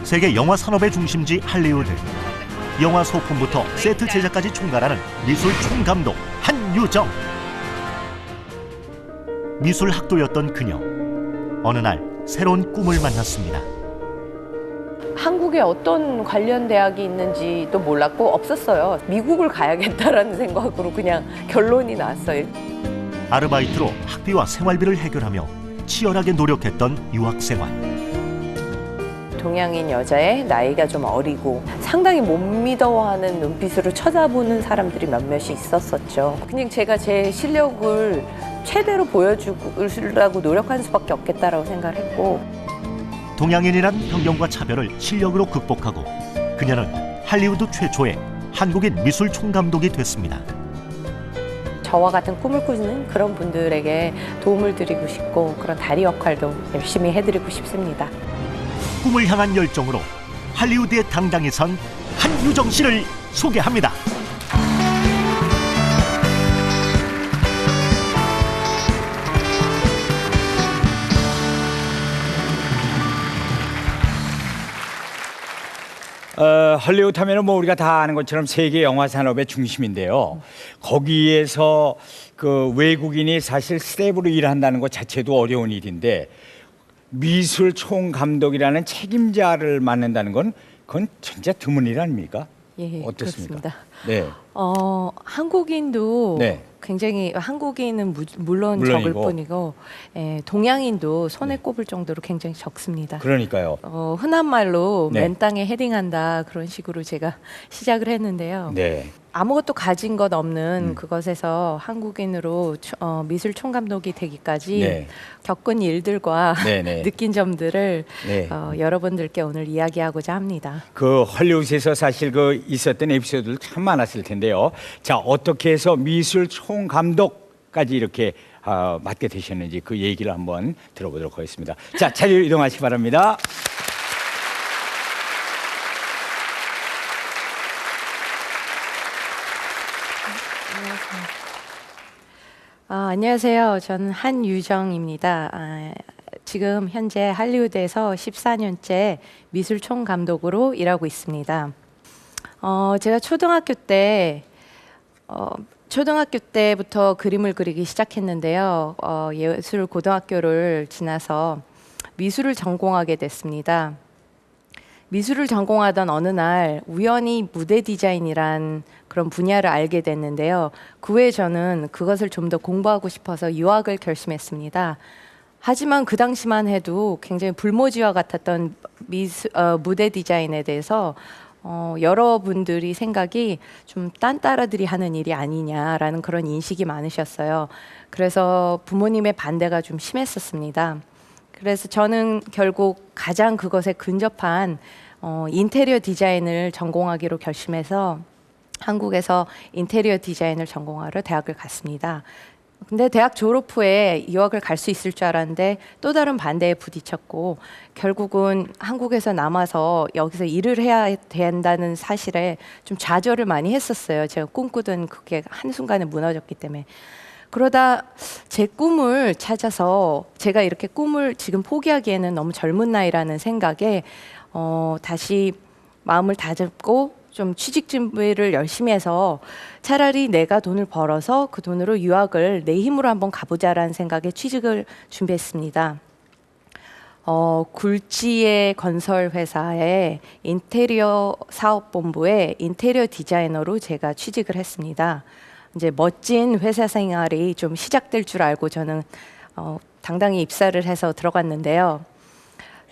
세계 영화 산업의 중심지 할리우드. 영화 소품부터 세트 제작까지 총괄하는 미술 총감독 한유정. 미술 학도였던 그녀. 어느 날 새로운 꿈을 만났습니다. 한국에 어떤 관련 대학이 있는지도 몰랐고 없었어요. 미국을 가야겠다라는 생각으로 그냥 결론이 났어요. 아르바이트로 학비와 생활비를 해결하며 치열하게 노력했던 유학생활. 동양인 여자의 나이가 좀 어리고 상당히 못 믿어하는 눈빛으로 쳐다보는 사람들이 몇몇이 있었었죠. 그냥 제가 제 실력을 최대로 보여주려고 노력한 수밖에 없겠다라고 생각을 했고, 동양인이란 편견과 차별을 실력으로 극복하고 그녀는 할리우드 최초의 한국인 미술 총감독이 됐습니다. 저와 같은 꿈을 꾸는 그런 분들에게 도움을 드리고 싶고 그런 다리 역할도 열심히 해드리고 싶습니다. 꿈을 향한 열정으로 할리우드에 당당히 선 한유정 씨를 소개합니다. 할리우드 하면은 뭐 우리가 다 아는 것처럼 세계 영화 산업의 중심인데요. 거기에서 그 외국인이 사실 스텝으로 일한다는 것 자체도 어려운 일인데 미술 총감독이라는 책임자를 맡는다는 건 그건 진짜 드문 일 아닙니까? 예, 어떻습니까? 그렇습니다. 네. 한국인도 네. 굉장히 한국인은 물론 물론이고. 적을 뿐이고 동양인도 손에 꼽을 정도로 굉장히 적습니다. 그러니까요. 흔한 말로 네. 맨 땅에 헤딩한다 그런 식으로 제가 시작을 했는데요. 네. 아무것도 가진 것 없는 그것에서 한국인으로 미술 총감독이 되기까지 네. 겪은 일들과 네, 네. 느낀 점들을 네. 여러분들께 오늘 이야기하고자 합니다. 그 헐리우드에서 사실 그 있었던 에피소드들 참 많았을 텐데요. 자, 어떻게 해서 미술 총감독까지 이렇게 맡게 되셨는지 그 얘기를 한번 들어보도록 하겠습니다. 자, 자리로 이동하시기 바랍니다. 안녕하세요. 저는 한유정입니다. 지금 현재 할리우드에서 14년째 미술 총감독으로 일하고 있습니다. 제가 초등학교 때부터 그림을 그리기 시작했는데요. 예술 고등학교를 지나서 미술을 전공하게 됐습니다. 미술을 전공하던 어느 날 우연히 무대 디자인이란 그런 분야를 알게 됐는데요. 그 후에 저는 그것을 좀 더 공부하고 싶어서 유학을 결심했습니다. 하지만 그 당시만 해도 굉장히 불모지와 같았던 무대 디자인에 대해서 여러분들이 생각이 좀 딴따라들이 하는 일이 아니냐라는 그런 인식이 많으셨어요. 그래서 부모님의 반대가 좀 심했었습니다. 그래서 저는 결국 가장 그것에 근접한 인테리어 디자인을 전공하기로 결심해서 한국에서 인테리어 디자인을 전공하러 대학을 갔습니다. 근데 대학 졸업 후에 유학을 갈 수 있을 줄 알았는데 또 다른 반대에 부딪혔고 결국은 한국에서 남아서 여기서 일을 해야 된다는 사실에 좀 좌절을 많이 했었어요. 제가 꿈꾸던 그게 한순간에 무너졌기 때문에. 그러다 제 꿈을 찾아서 제가 이렇게 꿈을 지금 포기하기에는 너무 젊은 나이라는 생각에 다시 마음을 다잡고 좀 취직 준비를 열심히 해서 차라리 내가 돈을 벌어서 그 돈으로 유학을 내 힘으로 한번 가보자라는 생각에 취직을 준비했습니다. 굴지의 건설 회사의 인테리어 사업본부의 인테리어 디자이너로 제가 취직을 했습니다. 이제 멋진 회사 생활이 좀 시작될 줄 알고 저는 당당히 입사를 해서 들어갔는데요.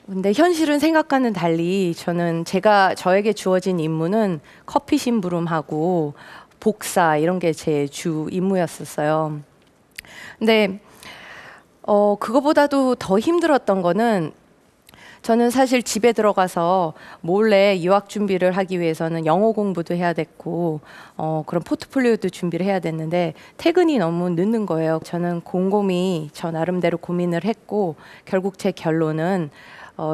근데 현실은 생각과는 달리 저에게 주어진 임무는 커피 심부름하고 복사 이런 게 제 주 임무였었어요. 근데 그거보다도 더 힘들었던 거는 저는 사실 집에 들어가서 몰래 유학 준비를 하기 위해서는 영어 공부도 해야 됐고 그런 포트폴리오도 준비를 해야 됐는데 퇴근이 너무 늦는 거예요. 저는 곰곰이 저 나름대로 고민을 했고 결국 제 결론은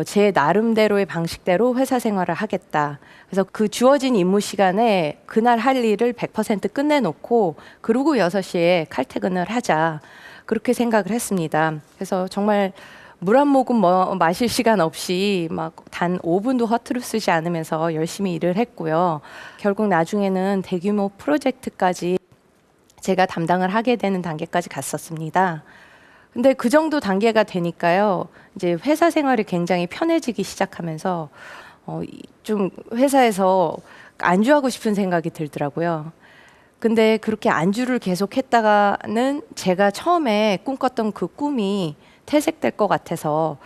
제 나름대로의 방식대로 회사 생활을 하겠다. 그래서 그 주어진 임무 시간에 그날 할 일을 100% 끝내놓고 그러고 6시에 칼퇴근을 하자. 그렇게 생각을 했습니다. 그래서 정말 물 한 모금 마실 시간 없이 막 단 5분도 허투루 쓰지 않으면서 열심히 일을 했고요. 결국 나중에는 대규모 프로젝트까지 제가 담당을 하게 되는 단계까지 갔었습니다. 근데 그 정도 단계가 되니까요, 이제 회사 생활이 굉장히 편해지기 시작하면서 좀 회사에서 안주하고 싶은 생각이 들더라고요. 근데 그렇게 안주를 계속 했다가는 제가 처음에 꿈꿨던 그 꿈이 퇴색될 것 같아서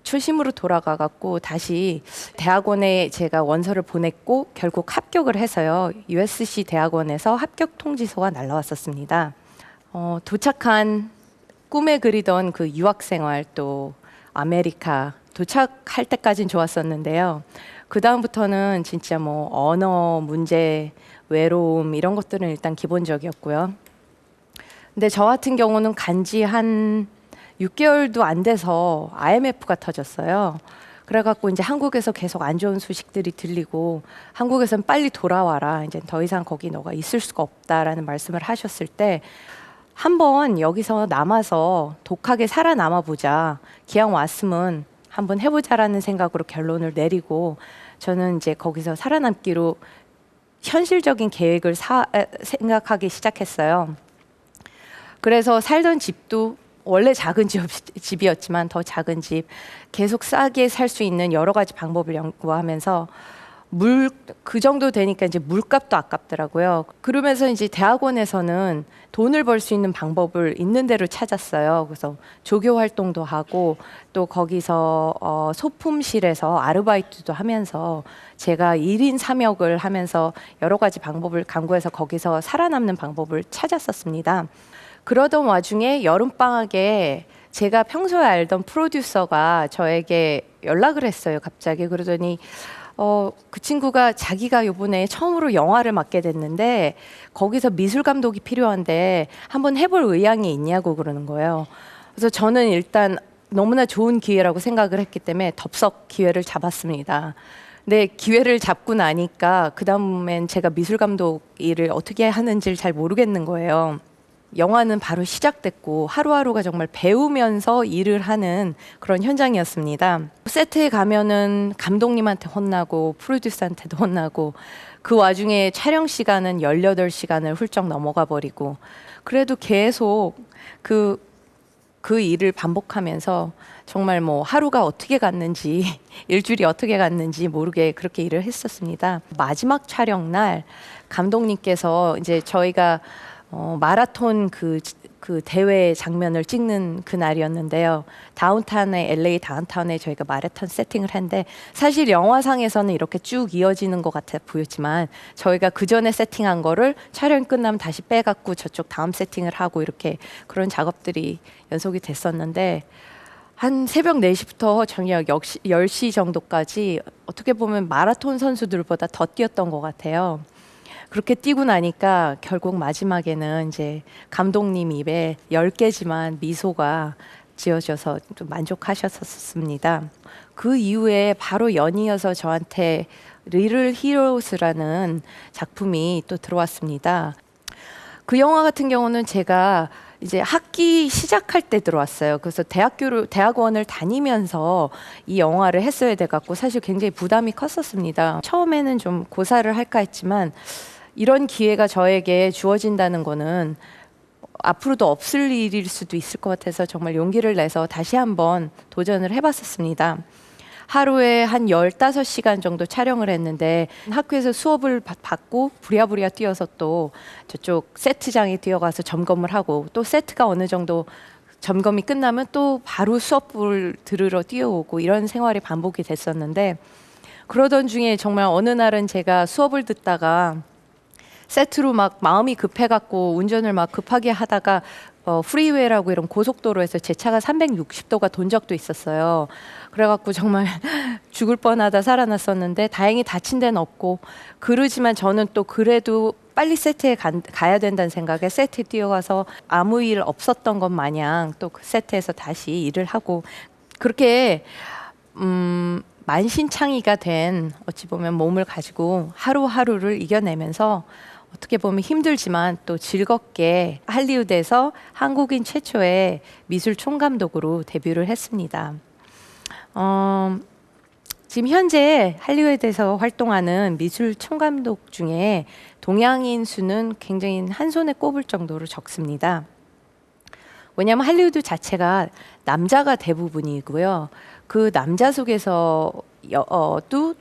초심으로 돌아가 갖고 다시 대학원에 제가 원서를 보냈고 결국 합격을 해서요. USC 대학원에서 합격 통지서가 날라왔었습니다. 도착한 꿈에 그리던 그 유학 생활 또 아메리카 도착할 때까진 좋았었는데요. 그 다음부터는 진짜 뭐 언어 문제, 외로움 이런 것들은 일단 기본적이었고요. 근데 저 같은 경우는 간지 한 6개월도 안 돼서 IMF가 터졌어요. 그래갖고 이제 한국에서 계속 안 좋은 소식들이 들리고 한국에선 빨리 돌아와라. 이제 더 이상 거기 너가 있을 수가 없다라는 말씀을 하셨을 때 한번 여기서 남아서 독하게 살아남아 보자. 기왕 왔으면 한번 해보자라는 생각으로 결론을 내리고 저는 이제 거기서 살아남기로 현실적인 계획을 생각하기 시작했어요. 그래서 살던 집도 원래 작은 집이었지만 더 작은 집, 계속 싸게 살 수 있는 여러 가지 방법을 연구하면서 그 정도 되니까 이제 물값도 아깝더라고요. 그러면서 이제 대학원에서는 돈을 벌 수 있는 방법을 있는 대로 찾았어요. 그래서 조교 활동도 하고 또 거기서 소품실에서 아르바이트도 하면서 제가 1인 3역을 하면서 여러 가지 방법을 강구해서 거기서 살아남는 방법을 찾았었습니다. 그러던 와중에 여름방학에 제가 평소에 알던 프로듀서가 저에게 연락을 했어요. 갑자기. 그러더니 그 친구가 자기가 이번에 처음으로 영화를 맡게 됐는데 거기서 미술 감독이 필요한데 한번 해볼 의향이 있냐고 그러는 거예요. 그래서 저는 일단 너무나 좋은 기회라고 생각을 했기 때문에 덥석 기회를 잡았습니다. 근데 기회를 잡고 나니까 그 다음엔 제가 미술 감독 일을 어떻게 하는지를 잘 모르겠는 거예요. 영화는 바로 시작됐고 하루하루가 정말 배우면서 일을 하는 그런 현장이었습니다. 세트에 가면은 감독님한테 혼나고 프로듀서한테도 혼나고 그 와중에 촬영 시간은 18시간을 훌쩍 넘어가 버리고 그래도 계속 그 일을 반복하면서 정말 뭐 하루가 어떻게 갔는지 일주일이 어떻게 갔는지 모르게 그렇게 일을 했었습니다. 마지막 촬영 날 감독님께서 이제 저희가 마라톤 그 대회 장면을 찍는 그날이었는데요. LA 다운타운에 저희가 마라톤 세팅을 했는데 사실 영화상에서는 이렇게 쭉 이어지는 것 같아 보였지만 저희가 그 전에 세팅한 거를 촬영 끝나면 다시 빼갖고 저쪽 다음 세팅을 하고 이렇게 그런 작업들이 연속이 됐었는데 한 새벽 4시부터 저녁 10시 정도까지 어떻게 보면 마라톤 선수들보다 더 뛰었던 것 같아요. 그렇게 뛰고 나니까 결국 마지막에는 이제 감독님 입에 10개지만 미소가 지어져서 좀 만족하셨었습니다. 그 이후에 바로 연이어서 저한테 리틀 히로스라는 작품이 또 들어왔습니다. 그 영화 같은 경우는 제가 이제 학기 시작할 때 들어왔어요. 그래서 대학원을 다니면서 이 영화를 했어야 돼갖고 사실 굉장히 부담이 컸었습니다. 처음에는 좀 고사를 할까 했지만 이런 기회가 저에게 주어진다는 거는 앞으로도 없을 일일 수도 있을 것 같아서 정말 용기를 내서 다시 한번 도전을 해봤었습니다. 하루에 한 15시간 정도 촬영을 했는데 학교에서 수업을 받고 부랴부랴 뛰어서 또 저쪽 세트장에 뛰어가서 점검을 하고 또 세트가 어느 정도 점검이 끝나면 또 바로 수업을 들으러 뛰어오고 이런 생활이 반복이 됐었는데 그러던 중에 정말 어느 날은 제가 수업을 듣다가 세트로 막 마음이 급해갖고 운전을 막 급하게 하다가 프리웨이라고 이런 고속도로에서 제 차가 360도가 돈 적도 있었어요. 그래갖고 정말 죽을 뻔하다 살아났었는데 다행히 다친 데는 없고 그러지만 저는 또 그래도 빨리 세트에 가야 된다는 생각에 세트에 뛰어가서 아무 일 없었던 것 마냥 또 그 세트에서 다시 일을 하고 그렇게 만신창이가 된 어찌 보면 몸을 가지고 하루하루를 이겨내면서 어떻게 보면 힘들지만 또 즐겁게 할리우드에서 한국인 최초의 미술 총감독으로 데뷔를 했습니다. 지금 현재 할리우드에서 활동하는 미술 총감독 중에 동양인 수는 굉장히 한 손에 꼽을 정도로 적습니다. 왜냐하면 할리우드 자체가 남자가 대부분이고요. 그 남자 속에서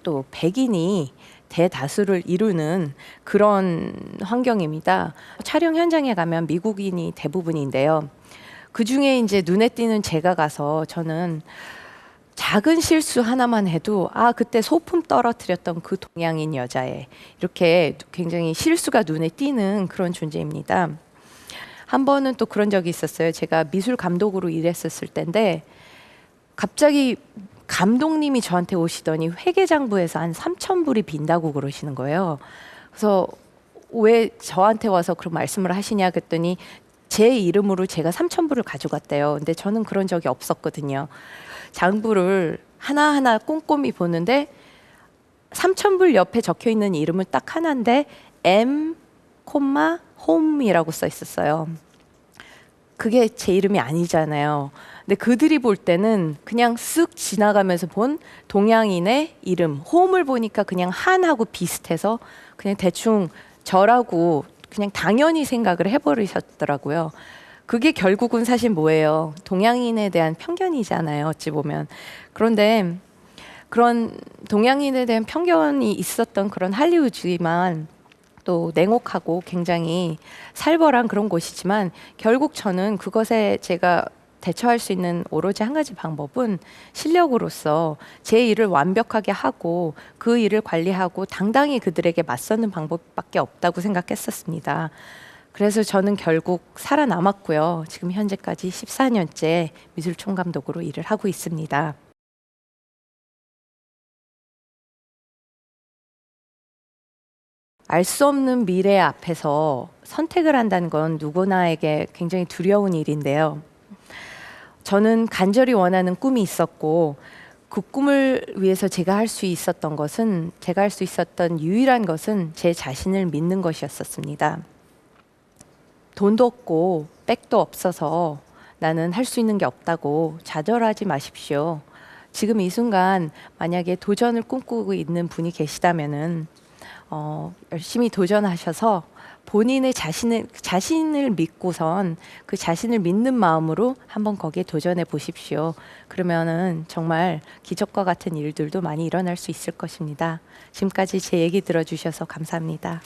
또 백인이 대다수를 이루는 그런 환경입니다. 촬영 현장에 가면 미국인이 대부분인데요. 그 중에 이제 눈에 띄는 제가 가서 저는 작은 실수 하나만 해도 그때 소품 떨어뜨렸던 그 동양인 여자애, 이렇게 굉장히 실수가 눈에 띄는 그런 존재입니다. 한 번은 또 그런 적이 있었어요. 제가 미술 감독으로 일했었을 때인데 갑자기 감독님이 저한테 오시더니 회계장부에서 한 3,000불이 빈다고 그러시는 거예요. 그래서 왜 저한테 와서 그런 말씀을 하시냐 그랬더니 제 이름으로 제가 3,000불을 가져갔대요. 근데 저는 그런 적이 없었거든요. 장부를 하나하나 꼼꼼히 보는데 3,000불 옆에 적혀 있는 이름은 딱 하나인데 M, 홈이라고 써 있었어요. 그게 제 이름이 아니잖아요. 근데 그들이 볼 때는 그냥 쓱 지나가면서 본 동양인의 이름, 홈을 보니까 그냥 한하고 비슷해서 그냥 대충 저라고 그냥 당연히 생각을 해버리셨더라고요. 그게 결국은 사실 뭐예요? 동양인에 대한 편견이잖아요, 어찌 보면. 그런데 그런 동양인에 대한 편견이 있었던 그런 할리우드지만 또 냉혹하고 굉장히 살벌한 그런 곳이지만 결국 저는 그것에 제가 대처할 수 있는 오로지 한 가지 방법은 실력으로서 제 일을 완벽하게 하고 그 일을 관리하고 당당히 그들에게 맞서는 방법밖에 없다고 생각했었습니다. 그래서 저는 결국 살아남았고요. 지금 현재까지 14년째 미술 총감독으로 일을 하고 있습니다. 알 수 없는 미래 앞에서 선택을 한다는 건 누구나에게 굉장히 두려운 일인데요. 저는 간절히 원하는 꿈이 있었고 그 꿈을 위해서 제가 할 수 있었던 유일한 것은 제 자신을 믿는 것이었습니다. 돈도 없고 백도 없어서 나는 할 수 있는 게 없다고 좌절하지 마십시오. 지금 이 순간 만약에 도전을 꿈꾸고 있는 분이 계시다면은 열심히 도전하셔서 본인의 자신을 믿고선 그 자신을 믿는 마음으로 한번 거기에 도전해 보십시오. 그러면은 정말 기적과 같은 일들도 많이 일어날 수 있을 것입니다. 지금까지 제 얘기 들어주셔서 감사합니다.